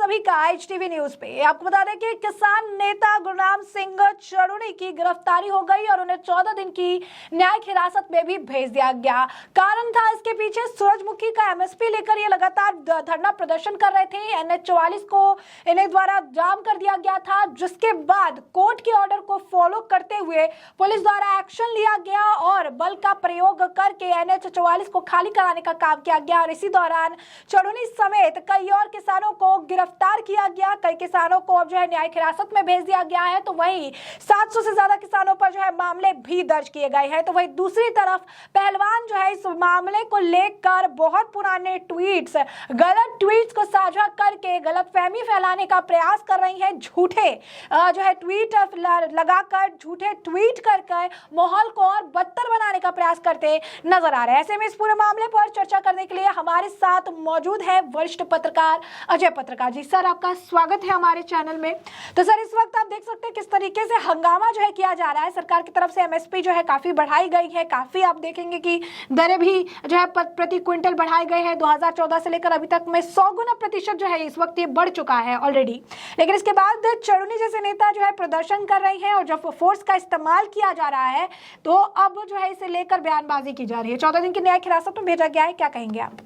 सभी का HTV news पे। आपको बता दें कि किसान नेता गुरनाम सिंह चढ़ूनी की गिरफ्तारी हो गई और उन्हें 14 दिन की न्यायिक हिरासत में भी भेज दिया गया। कारण था इसके पीछे सूरजमुखी का एमएसपी लेकर ये लगातार धरना प्रदर्शन कर रहे थे। NH 44 को इन्हें द्वारा जाम कर दिया गया था, जिसके बाद कोर्ट के ऑर्डर को फॉलो करते हुए पुलिस द्वारा एक्शन लिया गया और बल का प्रयोग करके NH 44 को खाली कराने का काम किया गया। और इसी दौरान चढ़ूनी समेत कई और किसानों को गिरफ्तार किया गया। कई किसानों को अब जो है न्यायिक हिरासत में भेज दिया गया है। तो वहीं 700 से ज्यादा किसानों पर जो है मामले भी दर्ज किए गए हैं। तो वहीं दूसरी तरफ पहलवान जो है इस मामले को लेकर बहुत पुराने ट्वीट्स, गलत ट्वीट्स को साझा करके गलतफहमी फैलाने का प्रयास कर रही है। झूठे जो है ट्वीट लगाकर, झूठे ट्वीट कर माहौल को और बदतर बनाने का प्रयास करते नजर आ रहे हैं। ऐसे में इस पूरे मामले पर चर्चा करने के लिए हमारे साथ मौजूद है वरिष्ठ पत्रकार अजय पत्रकार जी। सर, आपका स्वागत है हमारे चैनल में। तो सर, इस वक्त आप देख सकते हैं किस तरीके से हंगामा जो है किया जा रहा है। सरकार की तरफ से एमएसपी जो है काफी बढ़ाई गई है, काफी आप देखेंगे कि दरें भी जो है प्रति क्विंटल बढ़ाए गए हैं। 2014 से लेकर अभी तक में 100 गुना प्रतिशत जो है इस वक्त ये बढ़ चुका है ऑलरेडी। लेकिन इसके बाद चढ़ूनी जैसे नेता जो है प्रदर्शन कर रहे हैं और जब फोर्स का इस्तेमाल किया जा रहा है तो अब जो है इसे लेकर बयानबाजी की जा रही है। 14 दिन की न्यायिक हिरासत में भेजा गया है, क्या कहेंगे आप?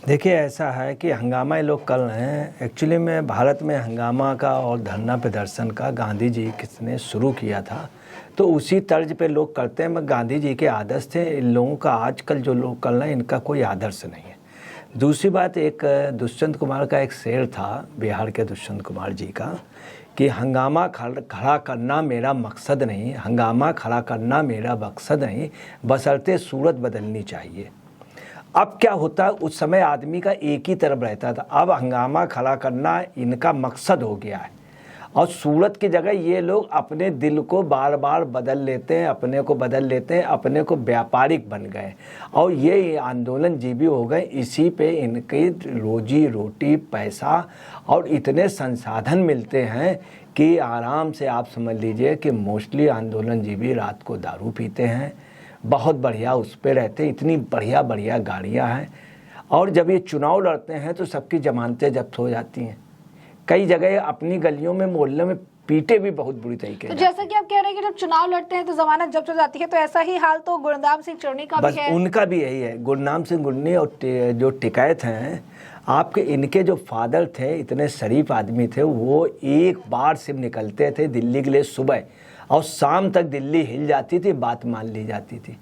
देखिए, ऐसा है कि हंगामा ये लोग कर रहे हैं। एक्चुअली में भारत में हंगामा का और धरना प्रदर्शन का गांधी जी किसने शुरू किया था, तो उसी तर्ज पे लोग करते हैं। मगर गांधी जी के आदर्श थे। इन लोगों का आजकल जो लोग कर रहे हैं इनका कोई आदर्श नहीं है। दूसरी बात, एक दुष्यंत कुमार का एक शेर था, बिहार के दुष्यंत कुमार जी का, कि हंगामा खड़ा करना मेरा मकसद नहीं, हंगामा खड़ा करना मेरा मकसद नहीं, बशर्ते सूरत बदलनी चाहिए। अब क्या होता है, उस समय आदमी का एक ही तरफ रहता था, अब हंगामा खड़ा करना इनका मकसद हो गया है। और सूरत की जगह ये लोग अपने दिल को बार बार बदल लेते हैं, अपने को बदल लेते हैं, अपने को व्यापारिक बन गए और ये आंदोलन जीवी हो गए। इसी पे इनकी रोजी रोटी, पैसा और इतने संसाधन मिलते हैं कि आराम से आप समझ लीजिए कि मोस्टली आंदोलन जीवी रात को दारू पीते हैं, बहुत बढ़िया उस पर रहते हैं, इतनी बढ़िया बढ़िया गाड़ियाँ हैं। और जब ये चुनाव लड़ते हैं तो सबकी जमानतें जब्त हो जाती हैं। कई जगह अपनी गलियों में, मोहल्ले में पीटे भी बहुत बुरी तरीके। तो जैसा कि आप कह रहे हैं कि जब चुनाव लड़ते हैं तो जमानत जब्त हो जाती है, तो ऐसा ही हाल तो गुरनाम सिंह चढ़ूनी का भी है। उनका भी यही है। गुरनाम सिंह गुन्नी और जो टिकैत हैं आपके, इनके जो फादर थे, इतने शरीफ आदमी थे, वो एक बार सिर्फ निकलते थे दिल्ली के लिए सुबह, और शाम तक दिल्ली हिल जाती थी, बात मान ली जाती थी।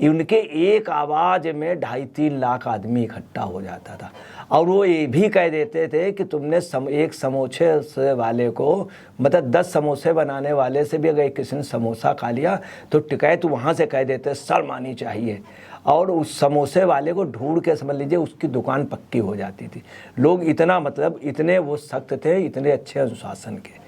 उनके एक आवाज़ में 2.5-3 लाख आदमी इकट्ठा हो जाता था। और वो ये भी कह देते थे कि तुमने एक समोसे वाले को, मतलब 10 समोसे बनाने वाले से भी अगर किसी ने समोसा खा लिया तो टिकैत वहाँ से कह देते शर्म आनी चाहिए। और उस समोसे वाले को ढूंढ के समझ लीजिए उसकी दुकान पक्की हो जाती थी। लोग इतना, मतलब इतने वो सख्त थे, इतने अच्छे अनुशासन के।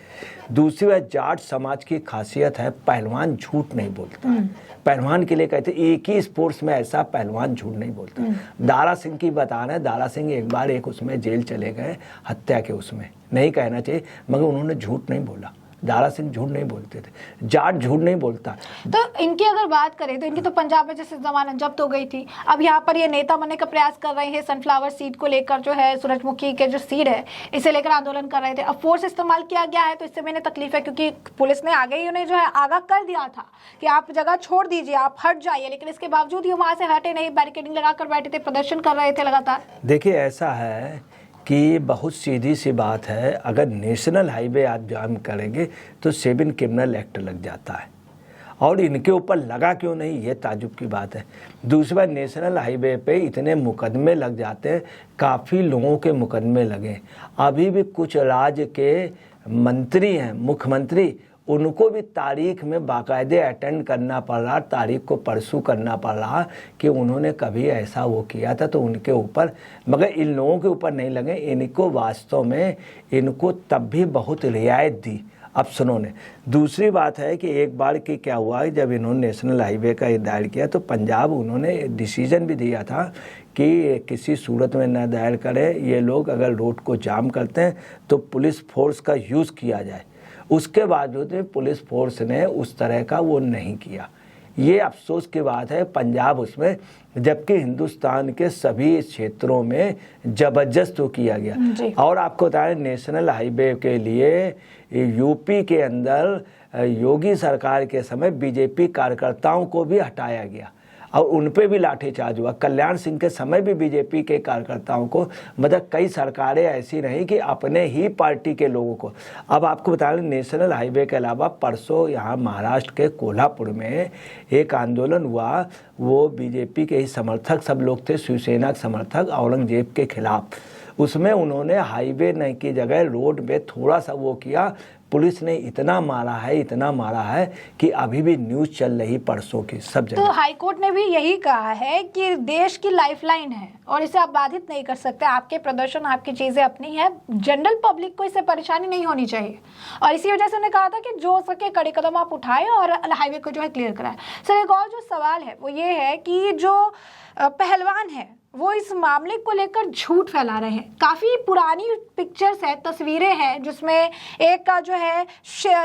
दूसरी बात, जाट समाज की खासियत है, पहलवान झूठ नहीं बोलता है। पहलवान के लिए कहते एक ही स्पोर्ट्स में ऐसा पहलवान झूठ नहीं बोलता। दारा सिंह की बता रहे हैं, दारा सिंह एक बार एक उसमें जेल चले गए, हत्या के उसमें, नहीं कहना चाहिए, मगर उन्होंने झूठ नहीं बोला। दारा सिंह झूठ नहीं बोलते थे, जाट झूठ नहीं बोलता। तो इनकी अगर बात करें तो इनकी तो पंजाब में जैसे जमानत जब्त हो गई थी, अब यहाँ पर ये नेता बनने का प्रयास कर रहे हैं। सनफ्लावर सीड को लेकर जो है, सूरजमुखी के जो सीड है, इसे लेकर आंदोलन कर रहे थे। अब फोर्स इस्तेमाल किया गया है तो इससे मैंने तकलीफ है, क्योंकि पुलिस ने आगे ही उन्हें जो है आगाह कर दिया था कि आप जगह छोड़ दीजिए, आप हट जाइए, लेकिन इसके बावजूद ये वहाँ से हटे नहीं, बैरिकेडिंग लगाकर बैठे थे, प्रदर्शन कर रहे थे लगातार। देखिए, ऐसा है कि बहुत सीधी सी बात है, अगर नेशनल हाईवे आप जाम करेंगे तो 7 क्रिमिनल एक्ट लग जाता है, और इनके ऊपर लगा क्यों नहीं, ये ताजुब की बात है। दूसरी बात, नेशनल हाईवे पे इतने मुकदमे लग जाते हैं, काफ़ी लोगों के मुकदमे लगे। अभी भी कुछ राज्य के मंत्री हैं, मुख्यमंत्री, उनको भी तारीख में बाकायदे अटेंड करना पड़ रहा, तारीख को परसू करना पड़ रहा कि उन्होंने कभी ऐसा वो किया था, तो उनके ऊपर, मगर इन लोगों के ऊपर नहीं लगे। इनको वास्तव में, इनको तब भी बहुत रियायत दी अफसरों ने। दूसरी बात है कि एक बार की क्या हुआ, जब इन्होंने नेशनल हाईवे का दायर किया तो पंजाब उन्होंने डिसीजन भी दिया था कि किसी सूरत में न दायर करें ये लोग, अगर रोड को जाम करते हैं तो पुलिस फोर्स का यूज़ किया जाए। उसके बावजूद पुलिस फोर्स ने उस तरह का वो नहीं किया। ये अफसोस की बात है पंजाब उसमें, जबकि हिंदुस्तान के सभी क्षेत्रों में जबरदस्त किया गया। और आपको बताएं नेशनल हाईवे के लिए यूपी के अंदर योगी सरकार के समय बीजेपी कार्यकर्ताओं को भी हटाया गया और उन पे भी लाठीचार्ज हुआ। कल्याण सिंह के समय भी बीजेपी के कार्यकर्ताओं को, मतलब कई सरकारें ऐसी रहीं कि अपने ही पार्टी के लोगों को। अब आपको बता दें नेशनल हाईवे के अलावा परसों यहाँ महाराष्ट्र के कोल्हापुर में एक आंदोलन हुआ, वो बीजेपी के ही समर्थक सब लोग थे, शिवसेना के समर्थक औरंगजेब के खिलाफ। उसमें उन्होंने हाईवे नहीं की जगह रोड में थोड़ा सा वो किया, पुलिस ने इतना मारा है कि अभी भी न्यूज़ चल रही परसों की सब जगह। तो हाईकोर्ट ने भी यही कहा है कि देश की लाइफलाइन है और इसे आप बाधित नहीं कर सकते। आपके प्रदर्शन, आपकी चीजें अपनी है, जनरल पब्लिक को इससे परेशानी नहीं होनी चाहिए। और इसी वजह से उन्होंने कहा था कि जो हो सके कड़े कदम आप उठाएं और हाईवे को जो है क्लियर कराएं। सर एक और जो सवाल है वो ये है कि जो पहलवान है वो इस मामले को लेकर झूठ फैला रहे हैं। काफी पुरानी पिक्चर्स है, तस्वीरें हैं जिसमें एक का जो है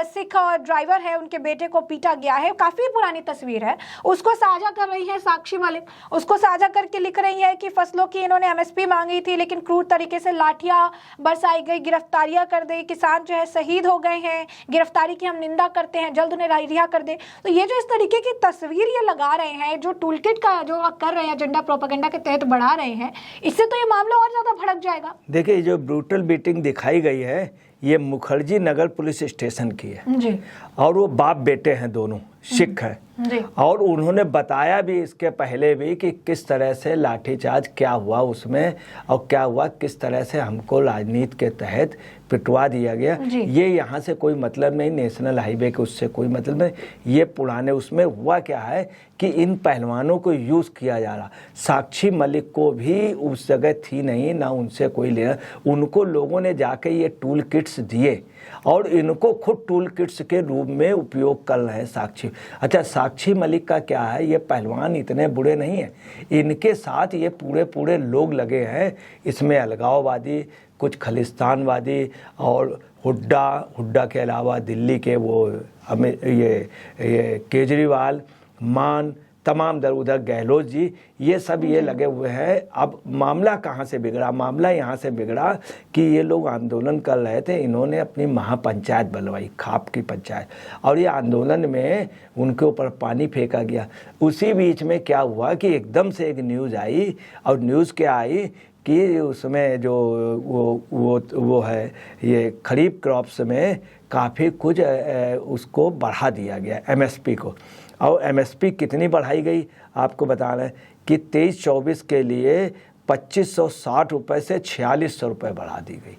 सिख और ड्राइवर है, उनके बेटे को पीटा गया है। काफी पुरानी तस्वीर है, उसको साझा कर रही है साक्षी मलिक। उसको साझा करके लिख रही है कि फसलों की इन्होंने एमएसपी मांगी थी लेकिन क्रूर तरीके से लाठियां बरसाई गई, गिरफ्तारियां कर दी, किसान जो है शहीद हो गए हैं, गिरफ्तारी की हम निंदा करते हैं, जल्द उन्हें रिहा कर दे। तो ये जो इस तरीके की तस्वीर ये लगा रहे हैं, जो टूल किट का जो कर रहे हैं एजेंडा प्रोपेगेंडा के तहत बढ़ा रहे हैं, इससे तो ये मामला और ज्यादा भड़क जाएगा। देखिए जो ब्रूटल बीटिंग दिखाई गई है ये मुखर्जी नगर पुलिस स्टेशन की है जी। और वो बाप बेटे हैं, दोनों सिख हैं जी। और उन्होंने बताया भी इसके पहले भी कि किस तरह से लाठीचार्ज क्या हुआ उसमें और क्या हुआ, किस तरह से हमको राजनीति के तहत पिटवा दिया गया। ये यहाँ से कोई मतलब नहीं, नेशनल हाईवे के उससे कोई मतलब नहीं। ये पुराने उसमें हुआ क्या है कि इन पहलवानों को यूज़ किया जा रहा। साक्षी मलिक को भी उस जगह थी नहीं, ना उनसे कोई लेना, उनको लोगों ने जाके ये टूल किट्स दिए और इनको खुद टूल किट्स के रूप में उपयोग कर रहे हैं साक्षी। अच्छा साक्षी मलिक का क्या है, ये पहलवान इतने बुरे नहीं हैं, इनके साथ ये पूरे लोग लगे हैं। इसमें अलगाववादी, कुछ खलिस्तानवादी और हुड्डा के अलावा दिल्ली के वो ये केजरीवाल, मान, तमाम दर उधर गहलोत जी, ये सब ये लगे हुए हैं। अब मामला कहाँ से बिगड़ा, मामला यहाँ से बिगड़ा कि ये लोग आंदोलन कर रहे थे, इन्होंने अपनी महापंचायत बुलवाई, खाप की पंचायत, और ये आंदोलन में उनके ऊपर पानी फेंका गया। उसी बीच में क्या हुआ कि एकदम से एक न्यूज़ आई, और न्यूज़ क्या आई कि उसमें जो वो है ये खरीफ क्रॉप्स में काफ़ी कुछ उसको बढ़ा दिया गया एमएसपी को। और एमएसपी कितनी बढ़ाई गई आपको बता रहे हैं कि 23-24 के लिए 2560 रुपये से 4600 रुपये बढ़ा दी गई।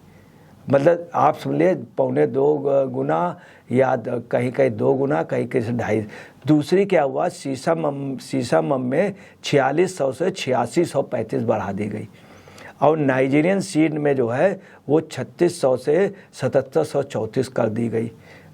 मतलब आप समझिए 1.25 गुना या कहीं 2 गुना, कहीं 2.5। दूसरी क्या हुआ, शीशम में 4600 से 8635 बढ़ा दी गई। और नाइजीरियन सीड में जो है वो 3600 से 7734 कर दी गई।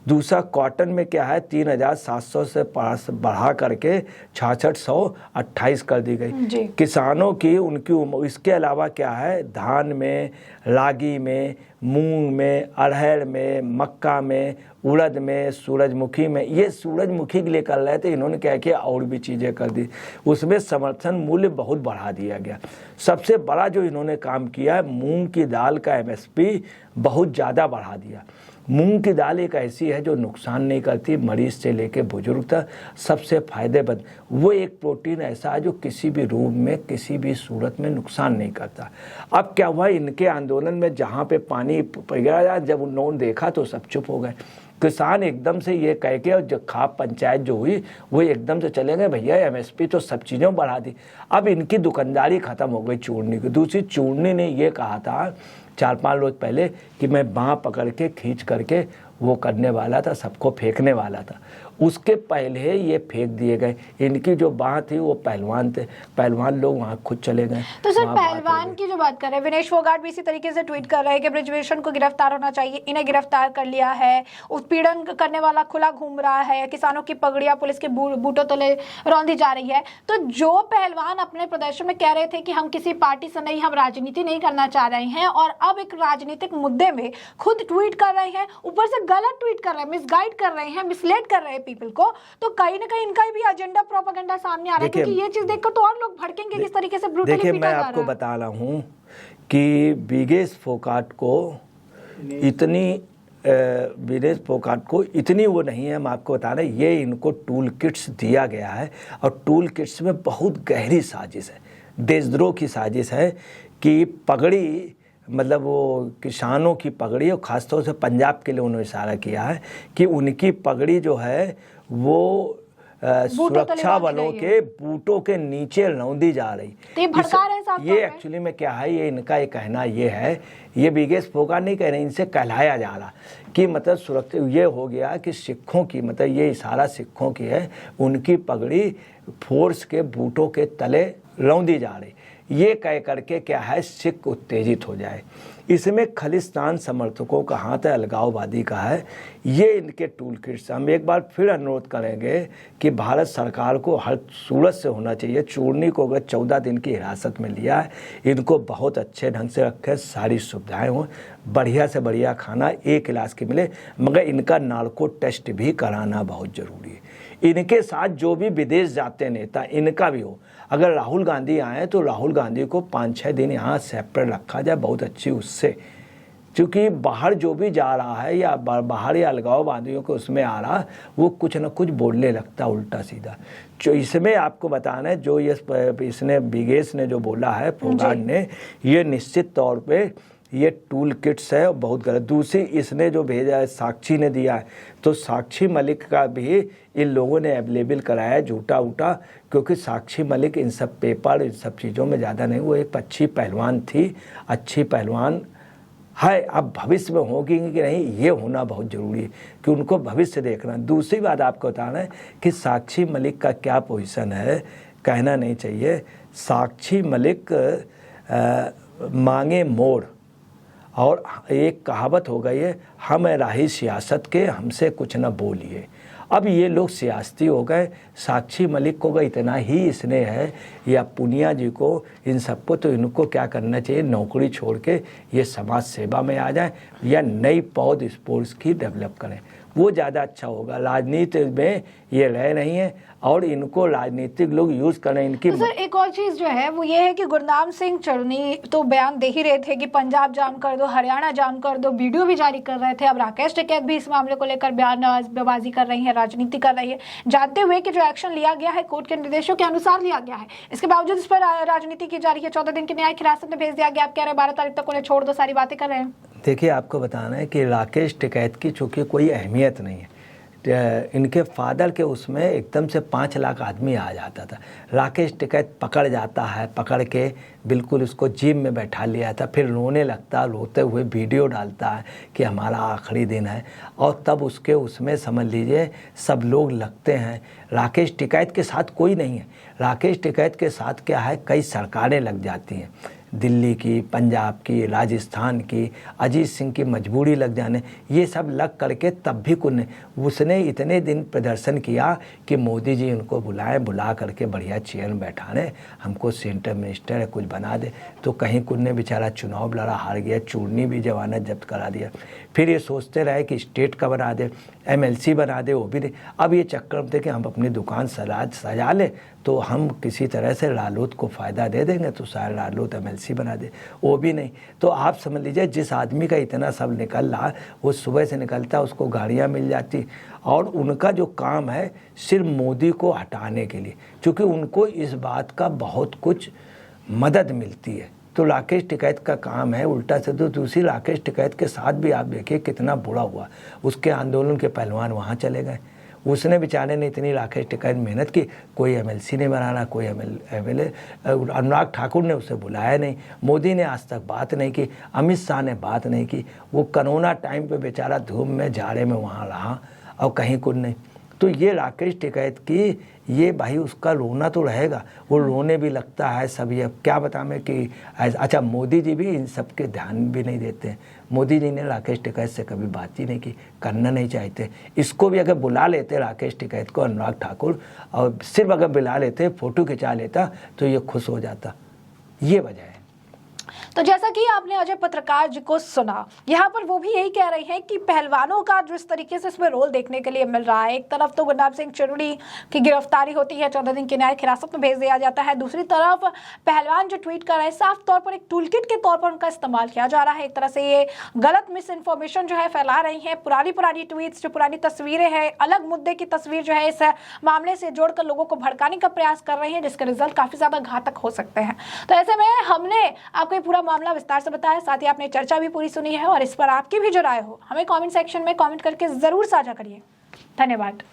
दूसरा कॉटन में क्या है 3700 से बढ़ा करके 6628 कर दी गई। किसानों की उनकी इसके अलावा क्या है, धान में, रागी में, मूंग में, अरहर में, मक्का में, उड़द में, सूरजमुखी में, ये सूरजमुखी के लिए कर रहे थे, इन्होंने क्या किया और भी चीज़ें कर दी। उसमें समर्थन मूल्य बहुत बढ़ा दिया गया। सबसे बड़ा जो इन्होंने काम किया है, मूंग की दाल का एमएसपी बहुत ज़्यादा बढ़ा दिया। मूंग की दाल एक ऐसी है जो नुकसान नहीं करती, मरीज से लेके बुजुर्ग तक सबसे फायदेमंद। वो एक प्रोटीन ऐसा है जो किसी भी रूप में, किसी भी सूरत में नुकसान नहीं करता। अब क्या हुआ, इनके आंदोलन में जहाँ पे पानी गया, जब उन्होंने देखा तो सब चुप हो गए। किसान एकदम से ये कह के, और जो खाप पंचायत जो हुई वो एकदम से चले गए, भैया एमएसपी तो सब चीज़ों बढ़ा दी। अब इनकी दुकानदारी ख़त्म हो गई चूड़नी की। दूसरी, चूड़नी ने ये कहा था 4-5 रोज पहले कि मैं बाँह पकड़ के खींच करके वो करने वाला था, सबको फेंकने वाला था। उसके पहले ये फेंक दिए गए। इनकी जो बात थी वो पहलवान थे, पहलवान लोग वहाँ खुद चले गए। तो सर पहलवान की जो बात कर रहे हैं, विनेश फोगाट भी इसी तरीके से ट्वीट कर रहे हैं कि बृजभूषण को गिरफ्तार होना चाहिए, इन्हें गिरफ्तार कर लिया है, उत्पीड़न करने वाला खुला घूम रहा है, किसानों की पगड़ियां पुलिस के बूटों तले रौंदी जा रही है। तो जो पहलवान अपने प्रदर्शन में कह रहे थे कि हम किसी पार्टी से नहीं, हम राजनीति नहीं करना चाह रहे हैं, और अब एक राजनीतिक मुद्दे में खुद ट्वीट कर रहे हैं, ऊपर से गलत ट्वीट कर रहे हैं, मिसगाइड कर रहे हैं, मिसलेड कर रहे हैं पीपल को, तो कहीं ना कहीं इनका भी एजेंडा प्रोपेगेंडा सामने आ रहा है, क्योंकि ये चीज देखकर तो और लोग भड़केंगे किस तरीके से ब्रूटली देखिए, पीटा मैं जा रहा आपको है। बता रहा हूँ कि विनेश फोगाट को इतनी वो नहीं है। मैं आपको बता रहा ये इनको टूल किट्स दिया गया है, और टूल किट्स में बहुत गहरी साजिश है, देशद्रोह की साजिश है कि पगड़ी, मतलब वो किसानों की पगड़ी, और ख़ासतौर से पंजाब के लिए उन्होंने इशारा किया है कि उनकी पगड़ी जो है वो सुरक्षा बलों के बूटों के नीचे रौंदी जा रही। तो ये भड़का रहे हैं साहब, ये एक्चुअली में क्या है, ये इनका ये कहना ये है, ये विनेश फोगाट नहीं कह रहे, इनसे कहलाया जा रहा कि मतलब सुरक्षा ये हो गया कि सिखों की, मतलब ये इशारा सिखों की है, उनकी पगड़ी फोर्स के बूटों के तले रौंदी जा रही। ये कह करके क्या है, सिख उत्तेजित हो जाए। इसमें खालिस्तान समर्थकों का हाथ है, अलगाववादी का है, ये इनके टूल किट्स। हम एक बार फिर अनुरोध करेंगे कि भारत सरकार को हर सूरत से होना चाहिए। चूरनी को अगर 14 दिन की हिरासत में लिया है, इनको बहुत अच्छे ढंग से रखें, सारी सुविधाएं हों, बढ़िया से बढ़िया खाना एक इलाज के मिले, मगर इनका नार्को टेस्ट भी कराना बहुत ज़रूरी है। इनके साथ जो भी विदेश जाते नेता, इनका भी हो। अगर राहुल गांधी आए तो राहुल गांधी को 5-6 दिन यहाँ सेपरेट रखा जाए, बहुत अच्छी उससे, क्योंकि बाहर जो भी जा रहा है या बाहर या अलगाववादियों को उसमें आ रहा, वो कुछ न कुछ बोलने लगता उल्टा सीधा। जो इसमें आपको बताना है, जो इसने विनेश ने जो बोला है, फोगाट ने, ये निश्चित तौर पे ये टूल किट्स है, बहुत गलत। दूसरी इसने जो भेजा है, साक्षी ने दिया है, तो साक्षी मलिक का भी इन लोगों ने अवेलेबल कराया है, झूठा उठा, क्योंकि साक्षी मलिक इन सब पेपर, इन सब चीज़ों में ज़्यादा नहीं, वो एक अच्छी पहलवान थी, अच्छी पहलवान है। अब भविष्य में होगी कि नहीं, ये होना बहुत ज़रूरी है कि उनको भविष्य देखना। दूसरी बात आपको बताना है कि साक्षी मलिक का क्या पोजीशन है, कहना नहीं चाहिए। साक्षी मलिक मांगे मोड़, और एक कहावत हो गई है, हम राही सियासत के, हमसे कुछ न बोलिए। अब ये लोग सियासती हो गए। साक्षी मलिक को इतना ही स्नेह है या पुनिया जी को, इन सबको, तो इनको क्या करना चाहिए, नौकरी छोड़ के ये समाज सेवा में आ जाए या नई पौध स्पोर्ट्स की डेवलप करें, वो ज़्यादा अच्छा होगा। राजनीति में ये रह नहीं है, और इनको राजनीतिक लोग यूज़ करें इनकी। तो सर एक और चीज़ जो है वो ये है कि गुरनाम सिंह चढ़नी तो बयान दे ही रहे थे कि पंजाब जाम कर दो, हरियाणा जाम कर दो, वीडियो भी जारी कर रहे थे। अब राकेश टिकैत भी इस मामले को लेकर बयानबाजी कर रही है, राजनीति कर रही है, जानते हुए कि जो एक्शन लिया गया है कोर्ट के निर्देशों के अनुसार लिया गया है, इसके बावजूद इस पर राजनीति की जा रही है। 14 दिन की न्यायिक हिरासत में भेज दिया गया। आप कह रहे हैं 12 तारीख तक उन्हें छोड़ दो, सारी बातें कर रहे हैं। देखिए, आपको बताना है कि राकेश टिकैत की चूँकि कोई अहमियत नहीं है, इनके फादर के उसमें एकदम से 5 लाख आदमी आ जाता था। राकेश टिकैत पकड़ जाता है, पकड़ के बिल्कुल उसको जिम में बैठा लिया था, फिर रोने लगता, रोते हुए वीडियो डालता है कि हमारा आखिरी दिन है, और तब उसके उसमें समझ लीजिए सब लोग लगते हैं। राकेश टिकैत के साथ कोई नहीं है, राकेश टिकैत के साथ क्या है, कई सरकारें लग जाती हैं, दिल्ली की, पंजाब की, राजस्थान की, अजीत सिंह की मजबूरी लग जाने, ये सब लग करके तब भी उसने इतने दिन प्रदर्शन किया कि मोदी जी उनको बुला करके बढ़िया चेयर में बैठाने, हमको सेंटर मिनिस्टर है कुछ बना दे। तो कहीं कुन्ने बेचारा चुनाव लड़ा, हार गया, चूरनी भी जमानत जब्त करा दिया। फिर ये सोचते रहे कि स्टेट का बना दे, MLC बना दे, वो भी नहीं। अब ये चक्कर में थे कि हम अपनी दुकान सजा लें तो हम किसी तरह से रालोद को फ़ायदा दे देंगे, तो शायद रालोद MLC बना दे, वो भी नहीं। तो आप समझ लीजिए, जिस आदमी का इतना सब निकल रहा, वो सुबह से निकलता, उसको गाड़ियाँ मिल जाती, और उनका जो काम है सिर्फ मोदी को हटाने के लिए, क्योंकि उनको इस बात का बहुत कुछ मदद मिलती है। तो राकेश टिकैत का काम है उल्टा से। तो दूसरी, राकेश टिकैत के साथ भी आप देखिए कितना बुरा हुआ, उसके आंदोलन के पहलवान वहाँ चले गए, उसने बेचारे ने इतनी राकेश टिकैत मेहनत की, कोई MLC नहीं बनाना, कोई MLA। अनुराग ठाकुर ने उसे बुलाया नहीं, मोदी ने आज तक बात नहीं की, अमित शाह ने बात नहीं की, वो कोरोना टाइम पे बेचारा धूप में जाड़े में वहाँ रहा, और कहीं कुछ नहीं। तो ये राकेश टिकैत की, ये भाई उसका रोना तो रहेगा, वो रोने भी लगता है सब। ये क्या बताएं कि अच्छा, मोदी जी भी इन सब के ध्यान भी नहीं देते हैं। मोदी जी ने राकेश टिकैत से कभी बात ही नहीं की, करना नहीं चाहते। इसको भी अगर बुला लेते राकेश टिकैत को, अनुराग ठाकुर, और सिर्फ अगर बुला लेते, फ़ोटो खिंचा लेता, तो ये खुश हो जाता। ये वजह है। तो जैसा कि आपने अजय पत्रकार जी को सुना, यहाँ पर वो भी यही कह रहे हैं कि पहलवानों का जिस तरीके से इसमें रोल देखने के लिए मिल रहा है, एक तरफ तो गुरनाम सिंह चरूड़ी की गिरफ्तारी होती है, 14 दिन की न्यायिक हिरासत में भेज दिया जाता है, दूसरी तरफ पहलवान जो ट्वीट कर रहे हैं साफ तौर पर एक टूलकिट के तौर पर उनका इस्तेमाल किया जा रहा है। एक तरह से ये गलत मिस इन्फॉर्मेशन जो है फैला रही है, पुरानी ट्वीट्स, जो पुरानी तस्वीरें हैं, अलग मुद्दे की तस्वीर जो है इस मामले से जोड़कर लोगों को भड़काने का प्रयास कर रहे हैं, जिसके रिजल्ट काफी ज्यादा घातक हो सकते हैं। तो ऐसे में हमने आपको ये पूरा मामला विस्तार से बताया, साथ ही आपने चर्चा भी पूरी सुनी है, और इस पर आपकी भी जो राय हो हमें कमेंट सेक्शन में कमेंट करके जरूर साझा करिए। धन्यवाद।